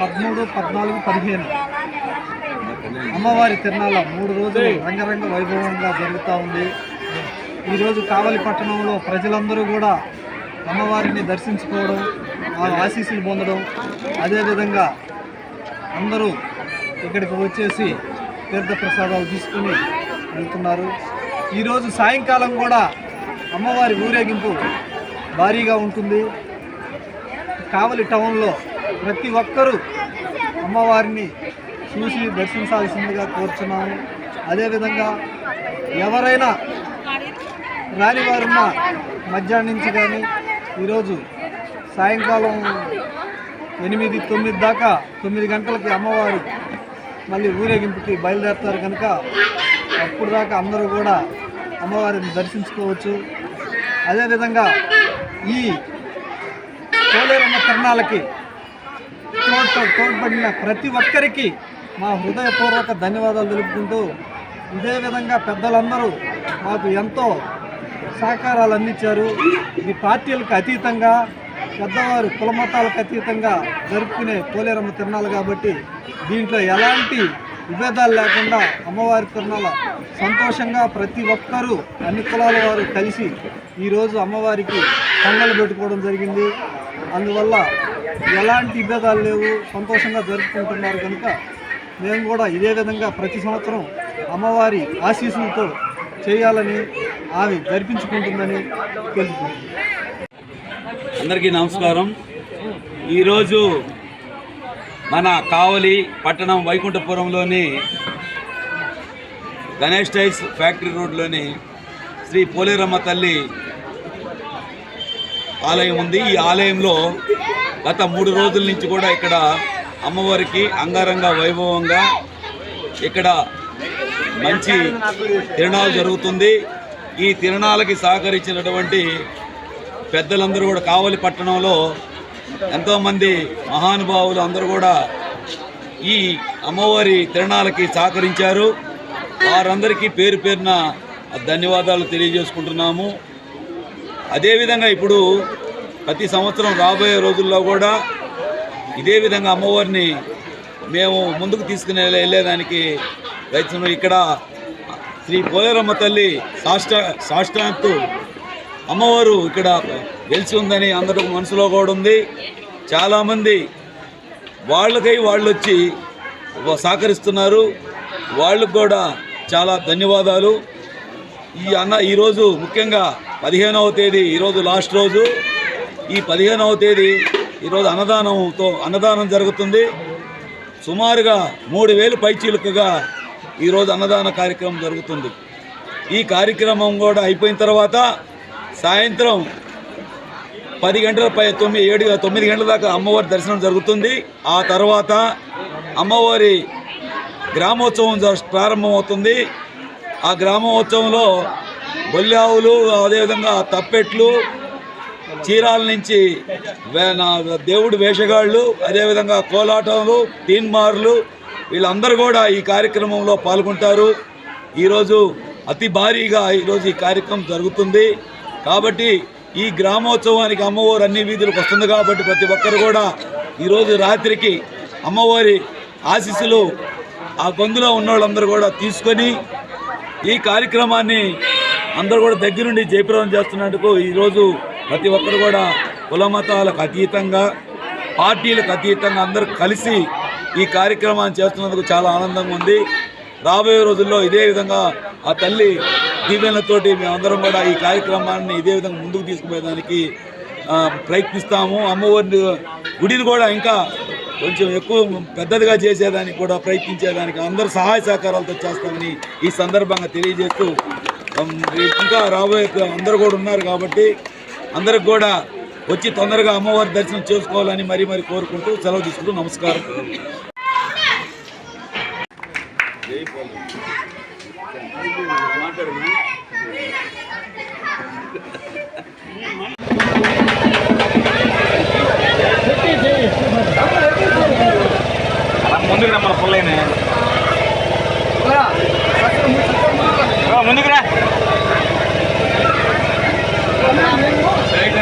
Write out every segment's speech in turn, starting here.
13, 14, 15 అమ్మవారి తిరునాళ్ళ 3 రోజులు రంగరంగ వైభవంగా జరుగుతూ ఉంది. ఈరోజు కావలి పట్టణంలో ప్రజలందరూ కూడా అమ్మవారిని దర్శించుకోవడం, ఆ ఆశీస్సులు పొందడం, అదేవిధంగా అందరూ ఇక్కడికి వచ్చేసి తీర్థప్రసాదాలు తీసుకుని వెళ్తున్నారు. ఈరోజు సాయంకాలం కూడా అమ్మవారి ఊరేగింపు భారీగా ఉంటుంది. కావలి టౌన్లో ప్రతి ఒక్కరూ అమ్మవారిని చూసి దర్శించాల్సిందిగా కోరుచున్నాము. అదేవిధంగా ఎవరైనా రాని వారున్న మధ్యాహ్నం నుంచి కానీ ఈరోజు సాయంకాలం 8, 9 దాకా 9 గంటలకి అమ్మవారు మళ్ళీ ఊరేగింపుకి బయలుదేరుతారు కనుక అప్పుడు దాకా అందరూ కూడా అమ్మవారిని దర్శించుకోవచ్చు. అదేవిధంగా ఈ పోలేరమ్మ తిరునాళ్ళకి తోడ్పడిన ప్రతి ఒక్కరికి మా హృదయపూర్వక ధన్యవాదాలు తెలుపుకుంటూ, ఇదే విధంగా పెద్దలందరూ మాకు ఎంతో సహకారాలు అందించారు. ఇది పార్టీలకు అతీతంగా, పెద్దవారు కుల మతాలకు అతీతంగా జరుపుకునే పోలేరమ్మ తిరునాళ్ళు కాబట్టి దీంట్లో ఎలాంటి విభేదాలు లేకుండా అమ్మవారి తిరునాళ్ళ సంతోషంగా ప్రతి ఒక్కరూ అన్ని కులాల వారు కలిసి ఈరోజు అమ్మవారికి పొంగలు పెట్టుకోవడం జరిగింది. అందువల్ల ఎలాంటి విభేదాలు లేవు, సంతోషంగా జరుపుకుంటున్నారు కనుక మేము కూడా ఇదే విధంగా ప్రతి సంవత్సరం అమ్మవారి ఆశీస్సులతో చేయాలని, ఆమె జరిపించుకుంటుందని తెలుపుకుంటున్నాం. అందరికీ నమస్కారం. ఈరోజు మన కావలి పట్టణం వైకుంఠపురంలోని గణేష్ టైల్స్ ఫ్యాక్టరీ రోడ్లోని శ్రీ పోలేరమ్మ తల్లి ఆలయం ఉంది. ఈ ఆలయంలో గత 3 రోజుల నుంచి కూడా ఇక్కడ అమ్మవారికి అంగరంగ వైభవంగా ఇక్కడ మంచి తిరునాళ్ళు జరుగుతుంది. ఈ తిరునాళ్ళకి సహకరించినటువంటి పెద్దలందరూ కూడా కావలి పట్టణంలో ఎంతోమంది మహానుభావులు అందరూ కూడా ఈ అమ్మవారి తిరునాళ్ళకి సహకరించారు. వారందరికీ పేరు పేరున ధన్యవాదాలు తెలియజేసుకుంటున్నాము. అదేవిధంగా ఇప్పుడు ప్రతి సంవత్సరం రాబోయే రోజుల్లో కూడా ఇదే విధంగా అమ్మవారిని మేము ముందుకు తీసుకుని వెళ్ళేదానికి ప్రయత్నం. ఇక్కడ శ్రీ పోలేరమ్మ తల్లి సాష్టాంతు అమ్మవారు ఇక్కడ వెలిసి ఉందని అందరూ మనసులో కూడా ఉంది. చాలామంది వాళ్ళకై వాళ్ళు వచ్చి సహకరిస్తున్నారు. వాళ్ళకు కూడా చాలా ధన్యవాదాలు. ఈరోజు ముఖ్యంగా 15వ తేదీ ఈరోజు లాస్ట్ రోజు. ఈ 15వ తేదీ ఈరోజు అన్నదానం జరుగుతుంది. సుమారుగా 3000 పైచీలుకగా ఈరోజు అన్నదాన కార్యక్రమం జరుగుతుంది. ఈ కార్యక్రమం కూడా అయిపోయిన తర్వాత సాయంత్రం 10 గంటల 9 గంటల దాకా అమ్మవారి దర్శనం జరుగుతుంది. ఆ తర్వాత అమ్మవారి గ్రామోత్సవం ప్రారంభమవుతుంది. ఆ గ్రామోత్సవంలో బొల్లావులు, అదేవిధంగా తప్పెట్లు, చీరాల నుంచి దేవుడి వేషగాళ్ళు, అదేవిధంగా కోలాటంలు, తీన్మార్లు వీళ్ళందరూ కూడా ఈ కార్యక్రమంలో పాల్గొంటారు. ఈరోజు అతి భారీగా ఈరోజు ఈ కార్యక్రమం జరుగుతుంది. కాబట్టి ఈ గ్రామోత్సవానికి అమ్మవారు అన్ని వీధులకు వస్తుంది కాబట్టి ప్రతి ఒక్కరు కూడా ఈరోజు రాత్రికి అమ్మవారి ఆశీస్సులు ఆ గొంతులో ఉన్నవాళ్ళందరూ కూడా తీసుకొని ఈ కార్యక్రమాన్ని అందరూ కూడా దగ్గరుండి జయప్రదం చేస్తున్నందుకు ఈరోజు ప్రతి ఒక్కరు కూడా కుల మతాలకు అతీతంగా, పార్టీలకు అతీతంగా అందరూ కలిసి ఈ కార్యక్రమాన్ని చేస్తున్నందుకు చాలా ఆనందంగా ఉంది. రాబోయే రోజుల్లో ఇదే విధంగా ఆ తల్లి దీవెనలతోటి మేమందరం కూడా ఈ కార్యక్రమాన్ని ఇదే విధంగా ముందుకు తీసుకుపోయేదానికి ప్రయత్నిస్తాము. అమ్మవారి గుడిని కూడా ఇంకా కొంచెం ఎక్కువ పెద్దదిగా చేసేదానికి కూడా ప్రయత్నించేదానికి అందరూ సహాయ సహకారాలతో చేస్తామని ఈ సందర్భంగా తెలియజేస్తూ, ఇంకా రాబోయే అందరూ కూడా ఉన్నారు కాబట్టి అందరికి కూడా వచ్చి తొందరగా అమ్మవారి దర్శనం చేసుకోవాలని మరీ కోరుకుంటూ సెలవు తీసుకుంటూ నమస్కారం. ముందుకు రా, మన పుల్లైనా ముందుకు రా. Side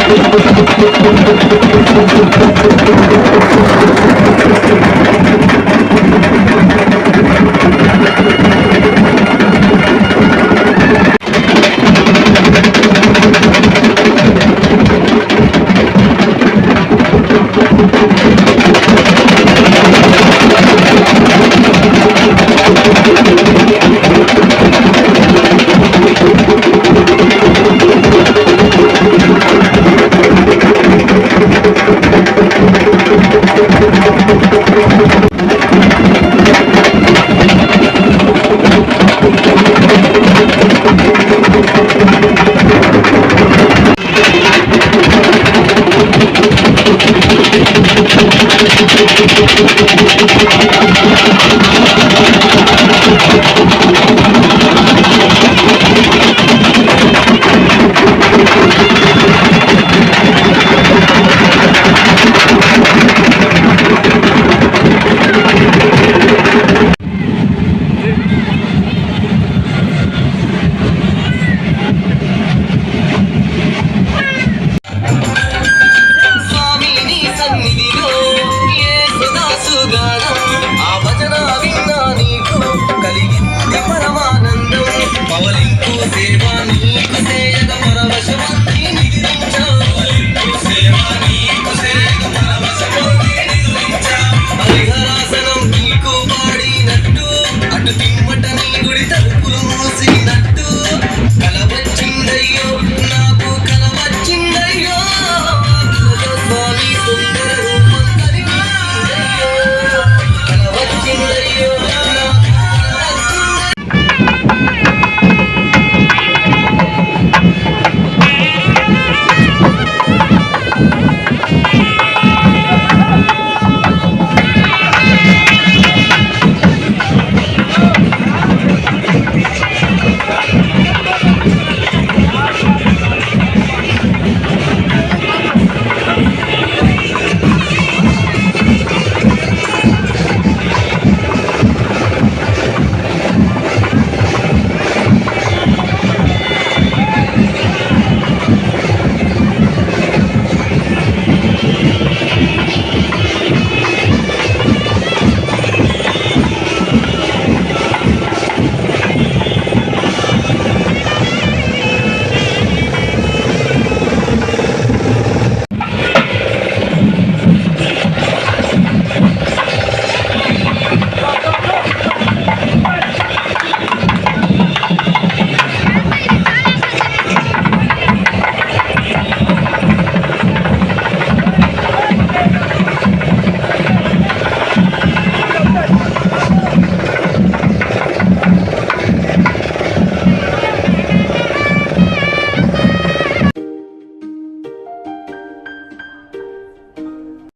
Thank you.